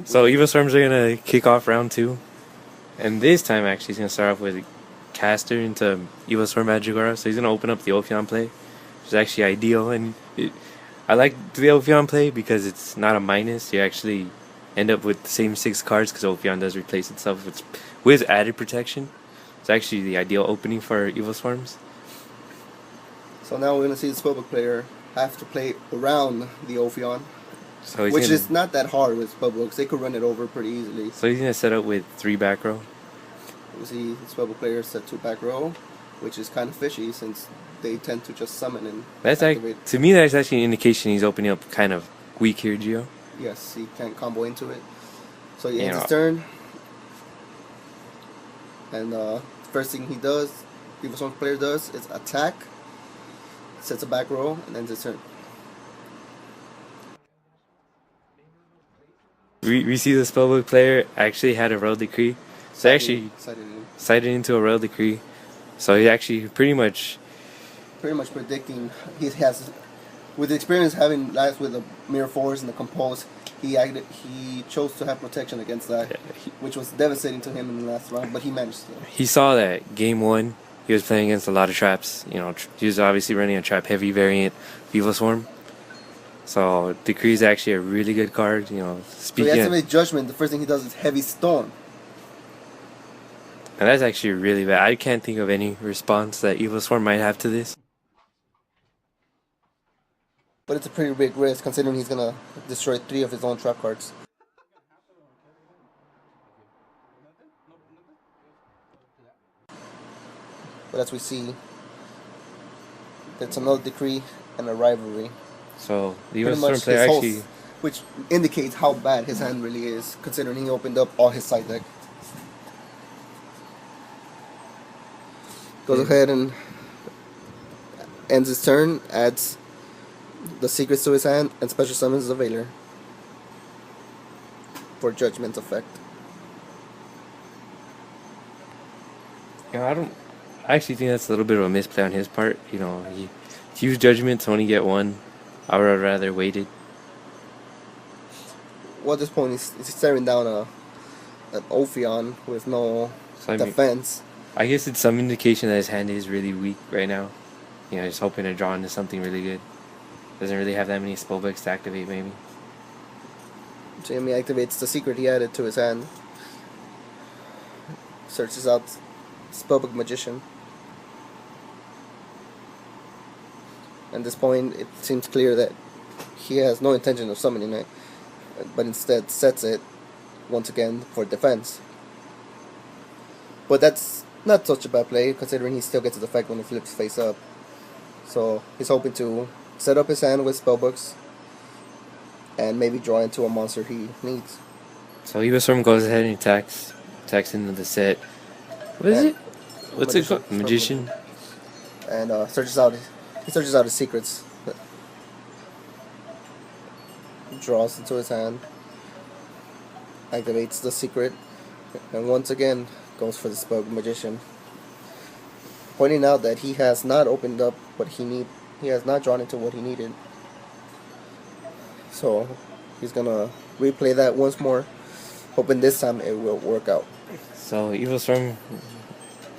So Evilswarms are gonna kick off round 2, and this time actually he's gonna start off with Caster into Evilswarm Magikora. So he's gonna open up the Ophion play, which is actually ideal. And I like the Ophion play because it's not a minus. You actually end up with the same 6 cards because Ophion does replace itself with added protection. It's actually the ideal opening for Evilswarms. So now we're gonna see the Spellbook player have to play around the Ophion. So which is not that hard with Spellbooks. They could run it over pretty easily. So he's gonna set up with 3 back row. You see the Spellbook player set 2 back row, which is kind of fishy since they tend to just summon and activate. To me, that's actually an indication he's opening up kind of weak here, Gio. Yes, he can combo into it. So he ends his turn, and first thing he does, Evilswarm player does, is attack, sets a back row, and ends his turn. We see the Spellbook player actually had a Royal Decree. So actually cited into a Royal Decree. So he actually pretty much predicting he has, with the experience having lives with the Mirror Force and the Compose, he chose to have protection against that, which was devastating to him in the last round, but he managed to. He saw that game 1 he was playing against a lot of traps. You know, he was obviously running a trap heavy variant Evilswarm. So Decree is actually a really good card. You know, speaking. So he activates Judgment. The first thing he does is Heavy Storm. And that's actually really bad. I can't think of any response that Evilswarm might have to this. But it's a pretty big risk considering he's gonna destroy 3 of his own trap cards. But as we see, that's another Decree and a Rivalry. So the Evilswarm player actually, which indicates how bad his hand really is, considering he opened up all his side deck. Goes ahead and ends his turn, adds the secrets to his hand, and special summons the Veiler for Judgment's effect. You know, I actually think that's a little bit of a misplay on his part. You know, he used Judgment to only get 1. I would have rather waited. Well, at this point, he's staring down an Ophion with no defense. I guess it's some indication that his hand is really weak right now. You know, he's hoping to draw into something really good. Doesn't really have that many spellbooks to activate, maybe. Jamie activates the secret he added to his hand. Searches out Spellbook Magician. At this point, it seems clear that he has no intention of summoning it, but instead sets it once again for defense. But that's not such a bad play, considering he still gets his effect when he flips face up. So he's hoping to set up his hand with spellbooks and maybe draw into a monster he needs. So Evilswarm goes ahead and attacks into the set. What is it? What's it called? Magician. And searches out his secrets. Draws into his hand. Activates the secret. And once again goes for the Spellbook Magician. Pointing out that he has not opened up what he need. He has not drawn into what he needed. So he's gonna replay that once more, hoping this time it will work out. So Evilswarm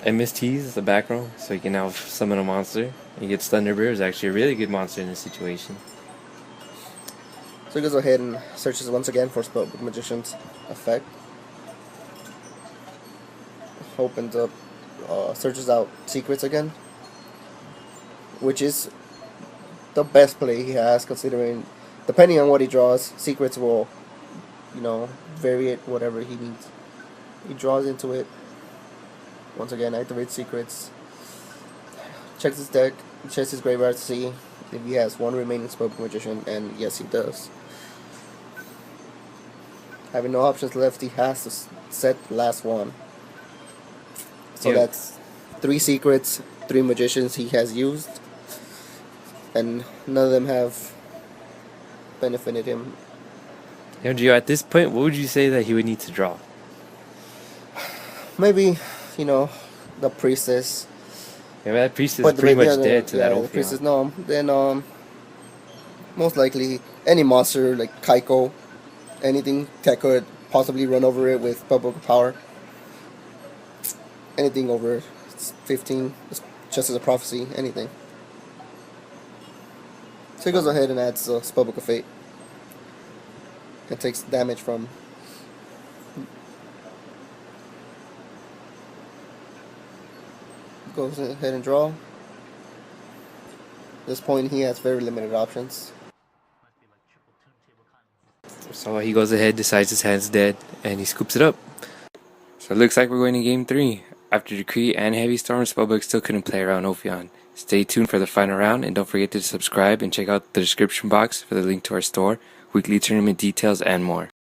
MSTs the back row, so he can now summon a monster. He gets Thunderbird, is actually a really good monster in this situation. So he goes ahead and searches once again for Spellbook Magician's effect. Opens up, searches out secrets again, which is the best play he has, considering depending on what he draws, secrets will, you know, vary it whatever he needs. He draws into it. Once again, activates secrets. Checks his deck, checks his graveyard to see if he has 1 remaining Spellbook Magician, and yes, he does. Having no options left, he has to set the last one. So that's 3 secrets, 3 magicians he has used, and none of them have benefited him. You know, Gio, at this point, what would you say that he would need to draw? Maybe, you know, the Priestess. Yeah, that Priestess is pretty much dead to that Ophion. The Priestess, no. Then, most likely, any monster like Kaiko anything that could possibly run over it with Spellbook power. Anything over 15, just as a prophecy, anything. So he goes ahead and adds a Spellbook of Fate. And takes damage from. Goes ahead and draw. At this point he has very limited options. So he goes ahead, decides his hand's dead, and he scoops it up. So it looks like we're going to game 3. After Decree and Heavy Storm, Spellbook still couldn't play around Ophion. Stay tuned for the final round, and don't forget to subscribe and check out the description box for the link to our store, weekly tournament details, and more.